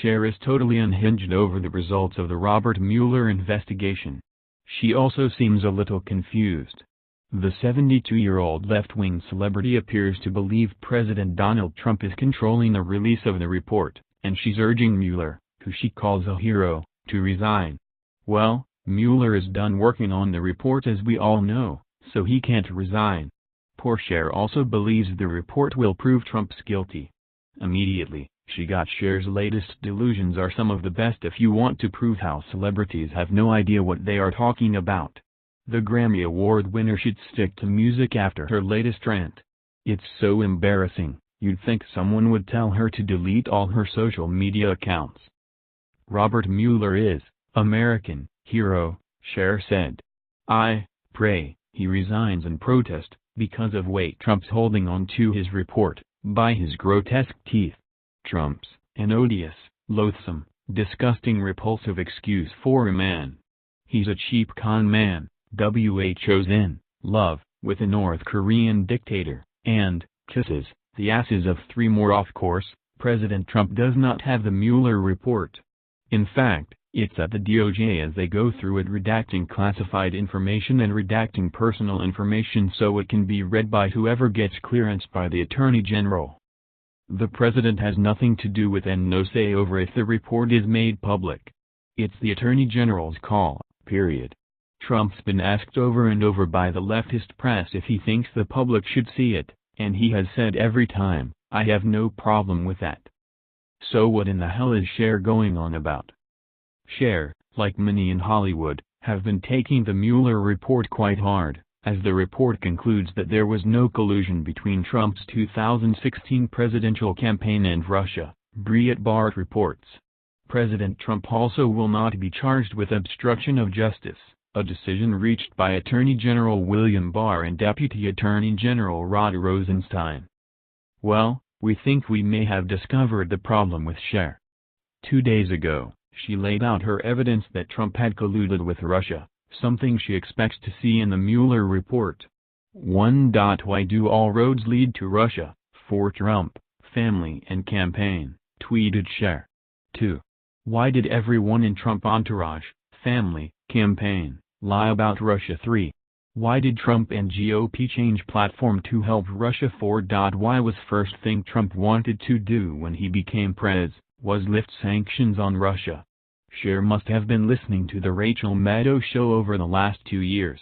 Cher is totally unhinged over the results of the Robert Mueller investigation. She also seems a little confused. The 72-year-old left-wing celebrity appears to believe President Donald Trump is controlling the release of the report, and she's urging Mueller, who she calls a hero, to resign. Well, Mueller is done working on the report, as we all know, so he can't resign. Poor Cher also believes the report will prove Trump's guilty. Immediately, she got Cher's latest delusions are some of the best if you want to prove how celebrities have no idea what they are talking about. The Grammy Award winner should stick to music after her latest rant. It's so embarrassing, you'd think someone would tell her to delete all her social media accounts. Robert Mueller is American hero, Cher said. I pray he resigns in protest because of weight Trump's holding on to his report by his grotesque teeth. Trump's an odious, loathsome, disgusting, repulsive excuse for a man. He's a cheap con man, WHO's in love with a North Korean dictator, and kisses the asses of 3 more. Of course, President Trump does not have the Mueller report. In fact, it's at the DOJ as they go through it, redacting classified information and redacting personal information so it can be read by whoever gets clearance by the Attorney General. The president has nothing to do with and no say over if the report is made public. It's the Attorney General's call, period. Trump's been asked over and over by the leftist press if he thinks the public should see it, and he has said every time, I have no problem with that. So what in the hell is Cher going on about? Cher, like many in Hollywood, have been taking the Mueller report quite hard, as the report concludes that there was no collusion between Trump's 2016 presidential campaign and Russia, Breitbart reports. President Trump also will not be charged with obstruction of justice, a decision reached by Attorney General William Barr and Deputy Attorney General Rod Rosenstein. Well, we think we may have discovered the problem with Cher. 2 days ago, she laid out her evidence that Trump had colluded with Russia, something she expects to see in the Mueller report. 1. Why do all roads lead to Russia, for Trump, family and campaign, tweeted Cher. 2. Why did everyone in Trump entourage, family, campaign, lie about Russia? 3. Why did Trump and GOP change platform to help Russia? 4. Why was first thing Trump wanted to do when he became pres, was lift sanctions on Russia? Cher must have been listening to the Rachel Maddow show over the last 2 years.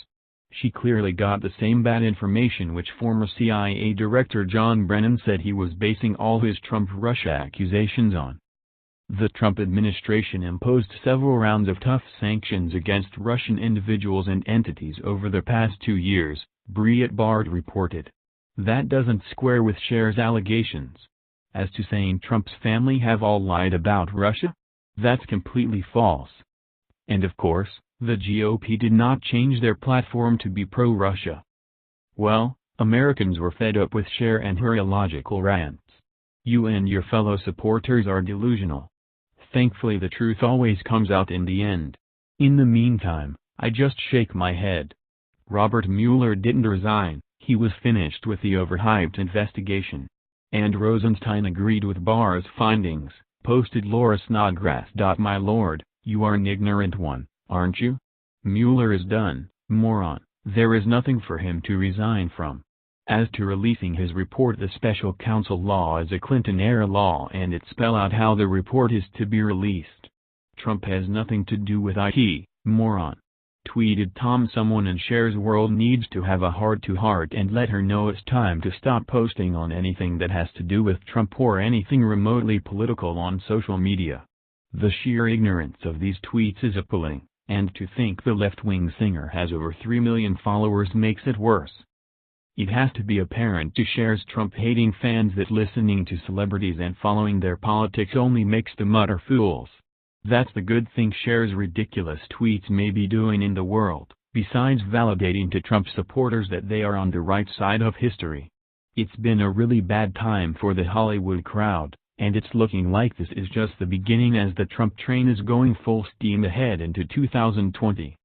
She clearly got the same bad information which former CIA Director John Brennan said he was basing all his Trump-Russia accusations on. The Trump administration imposed several rounds of tough sanctions against Russian individuals and entities over the past 2 years, Breitbart reported. That doesn't square with Cher's allegations. As to saying Trump's family have all lied about Russia? That's completely false. And of course, the GOP did not change their platform to be pro-Russia. Well, Americans were fed up with Cher and her illogical rants. You and your fellow supporters are delusional. Thankfully the truth always comes out in the end. In the meantime, I just shake my head. Robert Mueller didn't resign, he was finished with the overhyped investigation. And Rosenstein agreed with Barr's findings, posted Laura Snodgrass. My lord, you are an ignorant one, aren't you? Mueller is done, moron, there is nothing for him to resign from. As to releasing his report, the special counsel law is a Clinton-era law and it spells out how the report is to be released. Trump has nothing to do with it, moron. Tweeted Tom. Someone in Cher's world needs to have a heart-to-heart and let her know it's time to stop posting on anything that has to do with Trump or anything remotely political on social media. The sheer ignorance of these tweets is appalling, and to think the left-wing singer has over 3 million followers makes it worse. It has to be apparent to Cher's Trump-hating fans that listening to celebrities and following their politics only makes them utter fools. That's the good thing Cher's ridiculous tweets may be doing in the world, besides validating to Trump supporters that they are on the right side of history. It's been a really bad time for the Hollywood crowd, and it's looking like this is just the beginning as the Trump train is going full steam ahead into 2020.